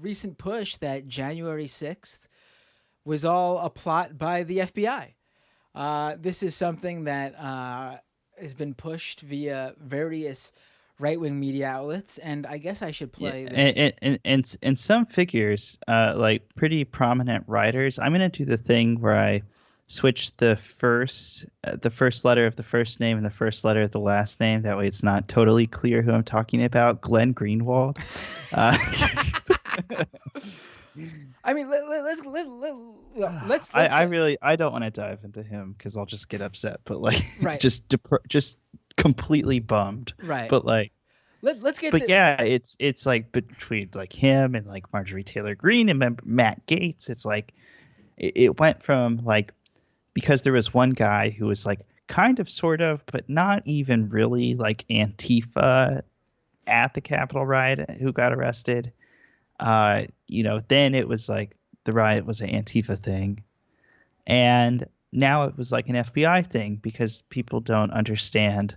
recent push that January 6th was all a plot by the FBI. This is something that has been pushed via various right wing media outlets, and I guess I should Yeah, play this. and some figures, like pretty prominent writers. I'm gonna do the thing where I switch the first letter of the first name and the first letter of the last name. That way, it's not totally clear who I'm talking about. Glenn Greenwald. Uh, I mean, let's I get really I don't want to dive into him because I'll just get upset. But like, right, just completely bummed. right. But like. Let's get But the yeah, it's like between like him and like Marjorie Taylor Greene and Matt Gaetz. It's like it went from like, because there was one guy who was like kind of sort of but not even really like Antifa at the Capitol riot who got arrested. Then it was like the riot was an Antifa thing, and now it was like an FBI thing because people don't understand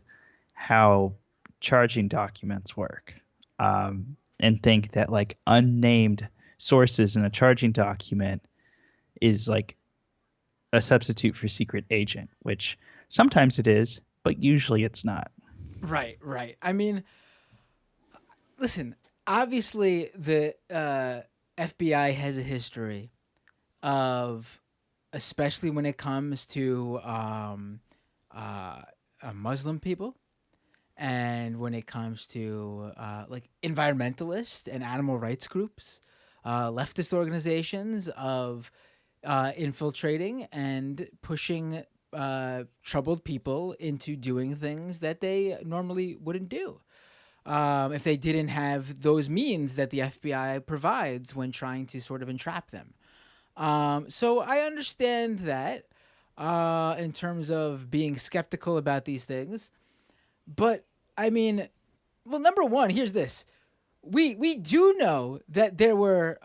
how charging documents work, and think that like unnamed sources in a charging document is like a substitute for secret agent, which sometimes it is, but usually it's not. right, right. I mean, listen. Obviously, the FBI has a history of, especially when it comes to Muslim people, and when it comes to like environmentalists and animal rights groups, leftist organizations, of infiltrating and pushing troubled people into doing things that they normally wouldn't do, if they didn't have those means that the FBI provides when trying to sort of entrap them. So I understand that in terms of being skeptical about these things. But I mean, well, number one, here's this: we do know that there was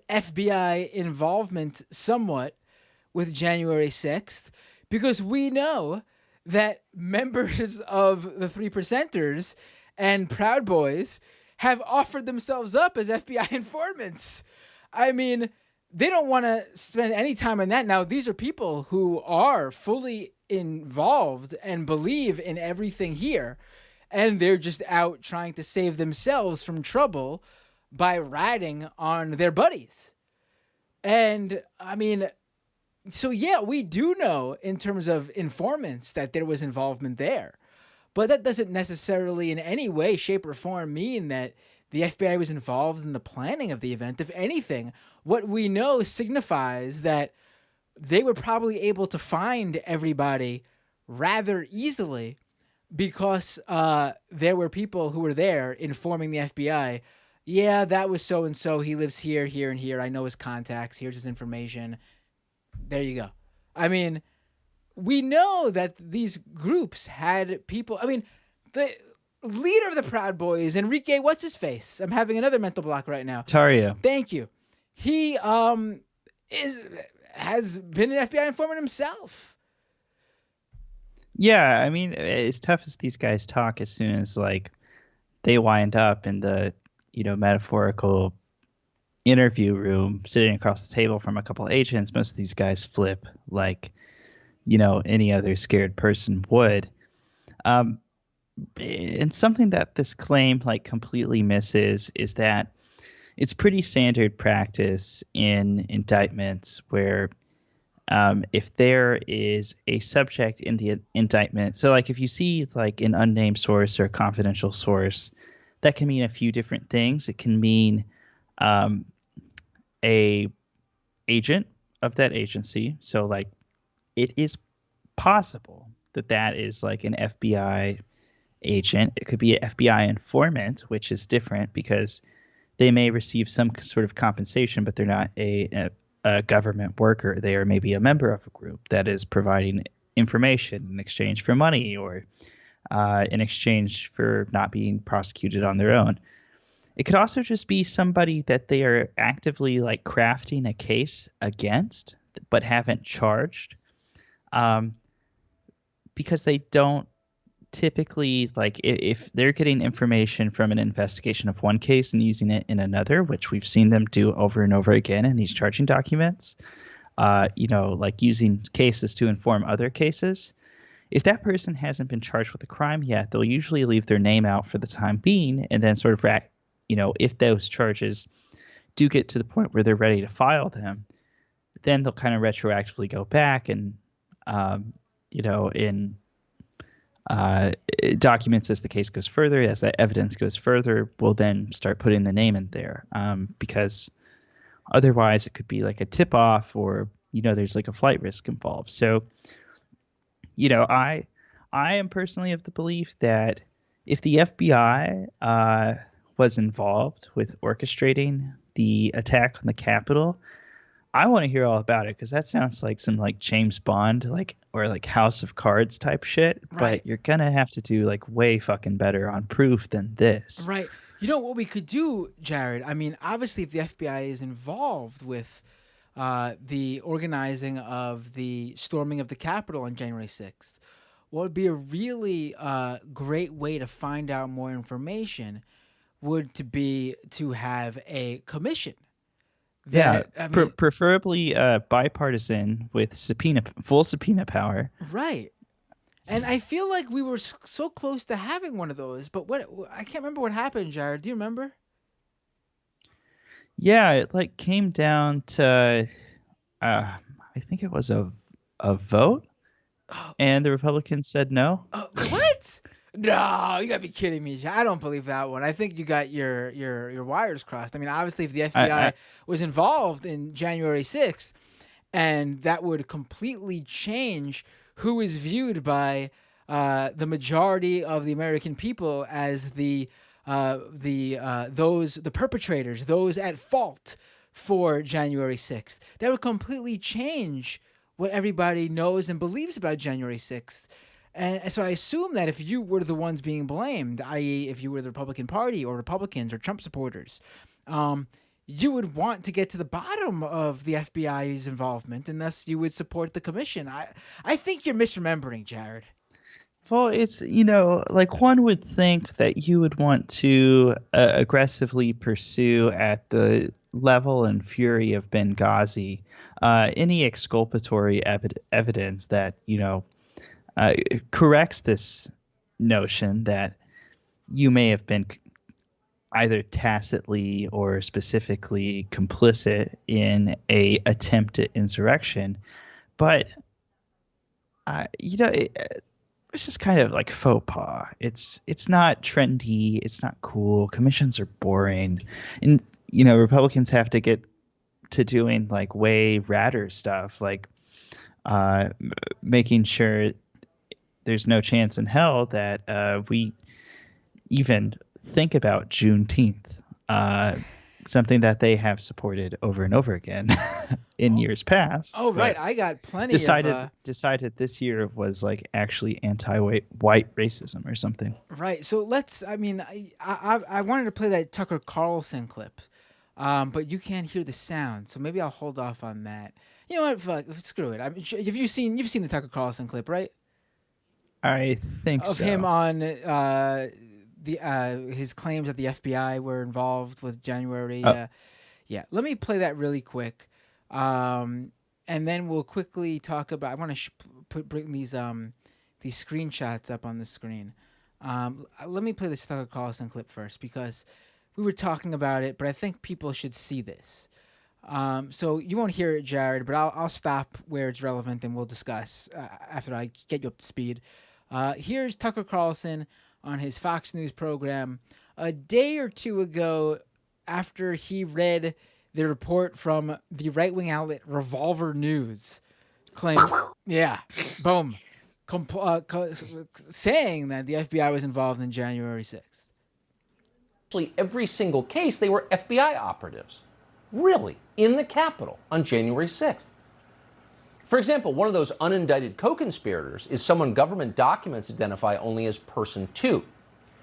FBI involvement somewhat with January 6th, because we know that members of the Three Percenters and Proud Boys have offered themselves up as FBI informants. I mean, they don't want to spend any time on that. Now, these are people who are fully involved and believe in everything here, and they're just out trying to save themselves from trouble by ratting on their buddies. And I mean, so yeah, we do know in terms of informants that there was involvement there. But that doesn't necessarily in any way, shape, or form mean that the FBI was involved in the planning of the event. If anything, what we know signifies that they were probably able to find everybody rather easily, because there were people who were there informing the FBI. Yeah, that was so and so. He lives here, here, and here. I know his contacts. Here's his information. There you go. I mean, we know that these groups had people. I mean, the leader of the Proud Boys, Enrique, what's his face? I'm having another mental block right now. Tario. Thank you. He is has been an FBI informant himself. Yeah, I mean, as tough as these guys talk, as soon as like they wind up in the metaphorical interview room sitting across the table from a couple agents, most of these guys flip like any other scared person would. Um, and something that this claim like completely misses is that it's pretty standard practice in indictments where, if there is a subject in the indictment, so like if you see like an unnamed source or a confidential source, that can mean a few different things. It can mean um, a agent of that agency. So like it is possible that that is like an FBI agent. It could be an FBI informant, which is different because they may receive some sort of compensation, but they're not a government worker. They are maybe a member of a group that is providing information in exchange for money, or in exchange for not being prosecuted on their own. It could also just be somebody that they are actively like crafting a case against, but haven't charged, um, because they don't typically, like if they're getting information from an investigation of one case and using it in another, which we've seen them do over and over again in these charging documents, like using cases to inform other cases. If that person hasn't been charged with a crime yet, they'll usually leave their name out for the time being, and then sort of, if those charges do get to the point where they're ready to file them, then they'll kind of retroactively go back and, in documents as the case goes further, as that evidence goes further, we'll then start putting the name in there, because otherwise it could be like a tip off, or there's like a flight risk involved. So I am personally of the belief that if the FBI was involved with orchestrating the attack on the Capitol, I want to hear all about it, because that sounds like some like James Bond or like House of Cards type shit. Right. But you're gonna have to do like way fucking better on proof than this. Right. You know what we could do, Jared? I mean, obviously, if the FBI is involved with the organizing of the storming of the Capitol on January 6th, what would be a really great way to find out more information would to be to have a commission Yeah, that, I mean, preferably bipartisan with full subpoena power. right. And I feel like we were so close to having one of those, but I can't remember what happened, Jared. Do you remember? Yeah, it like came down to I think it was a vote, and the Republicans said no. What? No, you gotta be kidding me. I don't believe that one. I think you got your wires crossed. I mean, obviously, if the FBI I was involved in January 6th, and that would completely change who is viewed by the majority of the American people as the perpetrators, those at fault for January 6th. That would completely change what everybody knows and believes about January 6th. And so I assume that if you were the ones being blamed, i.e., if you were the Republican Party or Republicans or Trump supporters, you would want to get to the bottom of the FBI's involvement, and thus you would support the commission. I think you're misremembering, Jared. Well, it's, like one would think that you would want to aggressively pursue at the level and fury of Benghazi any exculpatory evidence that, corrects this notion that you may have been either tacitly or specifically complicit in a attempted insurrection. But, it's just kind of like faux pas. It's not trendy. It's not cool. Commissions are boring. And, Republicans have to get to doing like way radder stuff, like making sure there's no chance in hell that we even think about Juneteenth, something that they have supported over and over again in years past. Oh, right. I got plenty decided this year was like actually anti-white racism or something. Right. So I wanted to play that Tucker Carlson clip, but you can't hear the sound, so maybe I'll hold off on that. You know what? Fuck, screw it. I mean, you've seen the Tucker Carlson clip, right? I think Of so. him on his claims that the FBI were involved with January. Yeah, let me play that really quick, and then we'll quickly talk about. I want to bring these screenshots up on the screen. Let me play this Tucker Carlson clip first, because we were talking about it, but I think people should see this. So you won't hear it, Jared, but I'll stop where it's relevant, and we'll discuss after I get you up to speed. Here's Tucker Carlson on his Fox News program a day or two ago, after he read the report from the right-wing outlet Revolver News, yeah, boom, saying that the FBI was involved in January 6th. Actually, every single case, they were FBI operatives. Really, in the Capitol on January 6th. For example, one of those unindicted co-conspirators is someone government documents identify only as Person 2.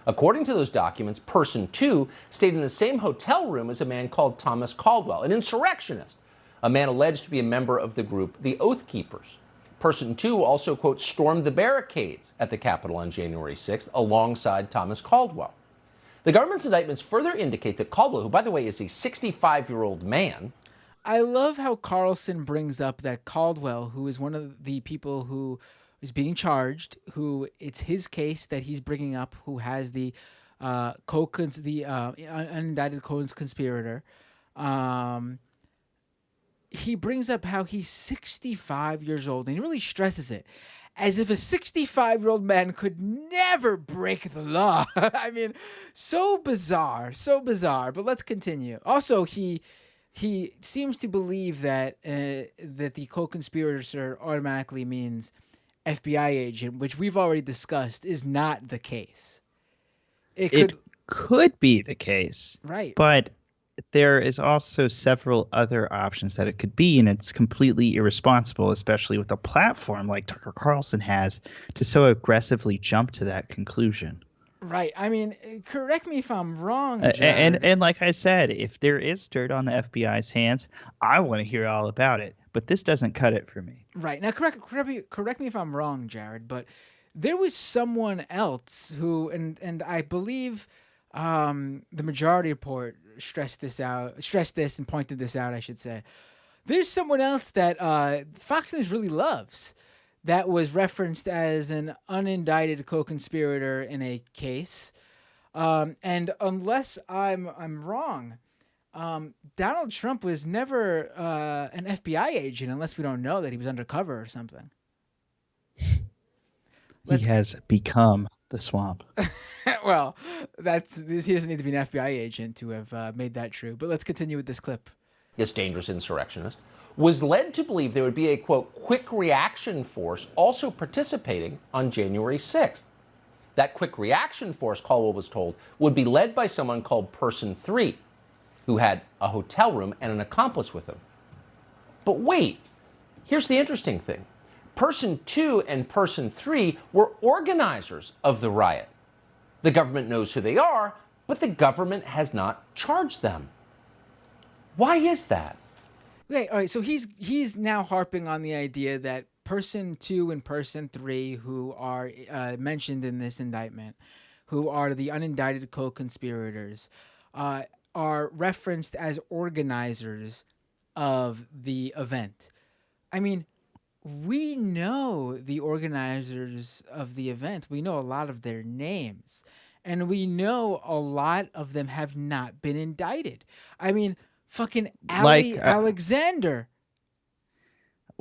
According to those documents, Person 2 stayed in the same hotel room as a man called Thomas Caldwell, an insurrectionist, a man alleged to be a member of the group the Oath Keepers. Person 2 also, quote, stormed the barricades at the Capitol on January 6th alongside Thomas Caldwell. The government's indictments further indicate that Caldwell, who, by the way, is a 65-year-old man. I love how Carlson brings up that Caldwell, who is one of the people who is being charged, who it's his case that he's bringing up, who has the unindicted co-conspirator. He brings up how he's 65 years old, and he really stresses it, as if a 65-year-old man could never break the law. I mean, so bizarre, so bizarre. But let's continue. Also, he seems to believe that that the co-conspirator automatically means FBI agent, which we've already discussed is not the case. It could be the case, right? But there is also several other options that it could be, and it's completely irresponsible, especially with a platform like Tucker Carlson has, to so aggressively jump to that conclusion. Right. I mean, correct me if I'm wrong, and like I said, if there is dirt on the FBI's hands, I want to hear all about it. But this doesn't cut it for me. Right. Now, correct me if I'm wrong, Jared, but there was someone else who, and I believe the majority report stressed this and pointed this out, I should say. There's someone else that Fox News really loves that was referenced as an unindicted co-conspirator in a case. And unless I'm wrong, Donald Trump was never an FBI agent, unless we don't know that he was undercover or something. He has become the swamp. Well, he doesn't need to be an FBI agent to have made that true. But let's continue with this clip. This dangerous insurrectionist was led to believe there would be a, quote, quick reaction force also participating on January 6th. That quick reaction force, Caldwell was told, would be led by someone called Person 3, who had a hotel room and an accomplice with him. But wait, here's the interesting thing. Person 2 and Person 3 were organizers of the riot. The government knows who they are, but the government has not charged them. Why is that? Okay, all right, so he's now harping on the idea that Person 2 and Person 3, who are mentioned in this indictment, who are the unindicted co-conspirators, are referenced as organizers of the event. I mean, we know the organizers of the event. We know a lot of their names. And we know a lot of them have not been indicted. I mean, fucking Alexander.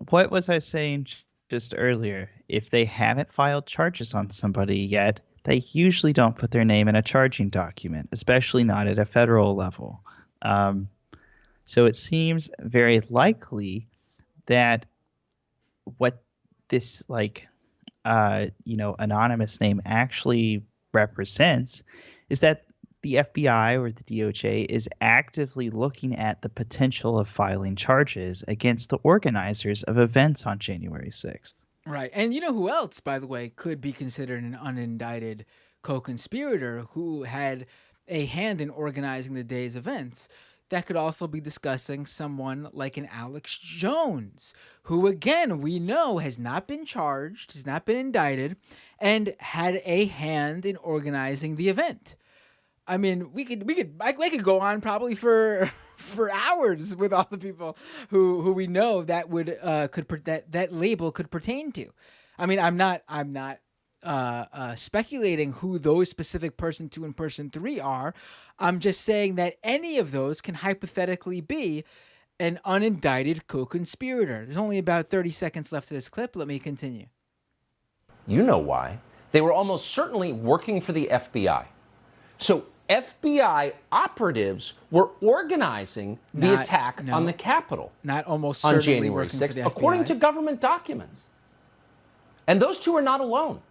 What was I saying just earlier? If they haven't filed charges on somebody yet, they usually don't put their name in a charging document, especially not at a federal level. So it seems very likely that what this anonymous name actually represents is that the FBI or the DOJ is actively looking at the potential of filing charges against the organizers of events on January 6th. Right. And you know who else, by the way, could be considered an unindicted co-conspirator who had a hand in organizing the day's events? That could also be discussing someone like an Alex Jones, who, again, we know has not been charged, has not been indicted, and had a hand in organizing the event. I mean, I could go on probably for hours with all the people who we know that would that label could pertain to. I mean, I'm not speculating who those specific Person 2 and Person 3 are. I'm just saying that any of those can hypothetically be an unindicted co-conspirator. There's only about 30 seconds left of this clip. Let me continue. You know why. They were almost certainly working for the FBI. So FBI operatives were organizing the attack on the Capitol. Not almost certainly on January 6th, according to government documents. And those two are not alone.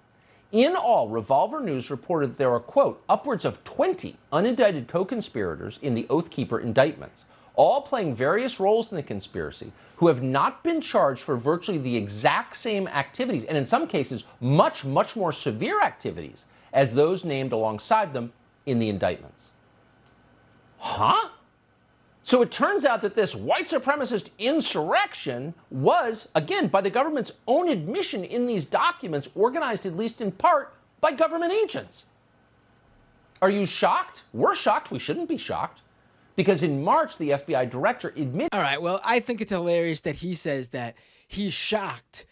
In all, Revolver News reported that there are, quote, upwards of 20 unindicted co-conspirators in the Oath Keeper indictments, all playing various roles in the conspiracy, who have not been charged for virtually the exact same activities, and in some cases, much, much more severe activities, as those named alongside them in the indictments. Huh? So it turns out that this white supremacist insurrection was, again, by the government's own admission in these documents, organized at least in part by government agents. Are you shocked? We're shocked. We shouldn't be shocked. Because in March, the FBI director admitted... All right, well, I think it's hilarious that he says that he's shocked,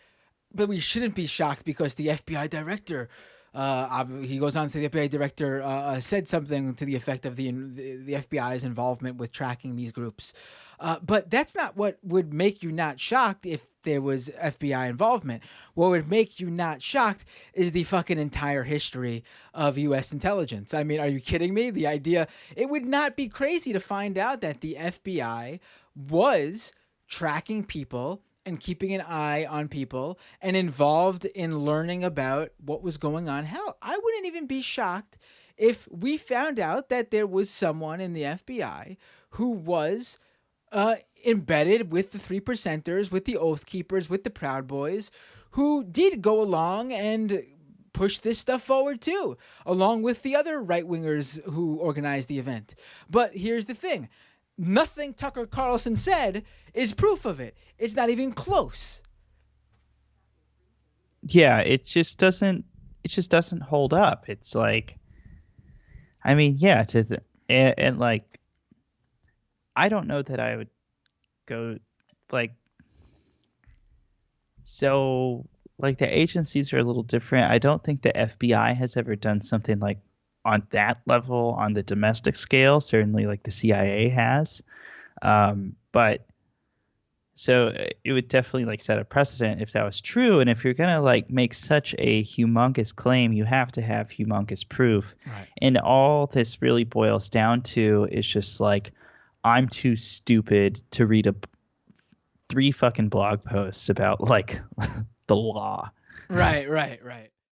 but we shouldn't be shocked because the FBI director... he goes on to say the FBI director said something to the effect of the FBI's involvement with tracking these groups. But that's not what would make you not shocked if there was FBI involvement. What would make you not shocked is the fucking entire history of U.S. intelligence. I mean, are you kidding me? The idea, it would not be crazy to find out that the FBI was tracking people and keeping an eye on people and involved in learning about what was going on. Hell, I wouldn't even be shocked if we found out that there was someone in the FBI who was embedded with the 3%ers, with the Oath Keepers, with the Proud Boys, who did go along and push this stuff forward too, along with the other right-wingers who organized the event. But here's the thing. Nothing Tucker Carlson said is proof of it. It's not even close. Yeah, it just doesn't hold up. It's like, I mean, yeah, and like, I don't know that I would go like, so like the agencies are a little different. I don't think the FBI has ever done something like on that level on the domestic scale. Certainly like the CIA has. But so it would definitely like set a precedent if that was true. And if you're going to like make such a humongous claim, you have to have humongous proof. Right. And all this really boils down to is just like, I'm too stupid to read 3 fucking blog posts about like the law. Right.